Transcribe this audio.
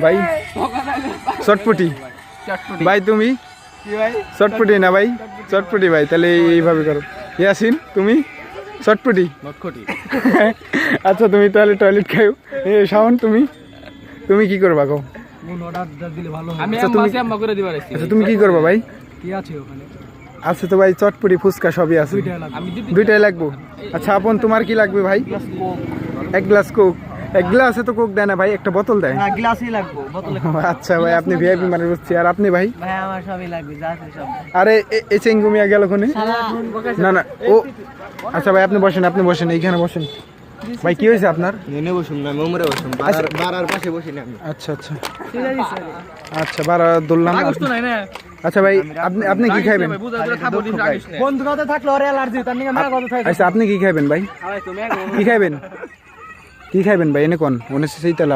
ভাই চটপটি ভাই তুমি চটপটি না ভাই চটপটি ভাই তাহলে এইভাবে করো। ইয়াসিন তুমি চটপটি আচ্ছা তুমি তাহলে টয়লেট খাও। শাওন তুমি তুমি কি করবা কও? আচ্ছা তুমি কি করবা ভাই? আছে তো ভাই চটপটি ফুচকা সবই আছে, দুইটাই লাগবো। আচ্ছা আপন তোমার কি লাগবে ভাই? এক গ্লাস কোক। এক গ্লাসে তো কোক দেয় না ভাই, একটা বোতল দেয়। গ্লাসই লাগবে, বোতলে। আচ্ছা ভাই আপনি ভিআইপি মানে বুঝছি। আর আপনি ভাই? ভাই আমার সবই লাগবে, যা আছে সব। আরে এই চেঙ্গুমিয়া গেল কোনে? না না ও আচ্ছা ভাই আপনি বসেন, আপনি বসেন, এইখানে বসেন। ভাই কি হয়েছে আপনার? নেনে বসুন না, মোমরে বসুন, বারার পাশে বসি না আমি। আচ্ছা আচ্ছা আচ্ছা বারা ধরলাম। আচ্ছা ভাই আপনি আপনি কি খাইবেন? বন্ধুরা তো থাকলে ওর অ্যালার্জি, তার নিয়ে মেলা কথা থাকে। আচ্ছা আপনি কি খাইবেন ভাই? কি খাইবেন? কি খাইবেন ভাই? এনে কোন 19 সেই তেল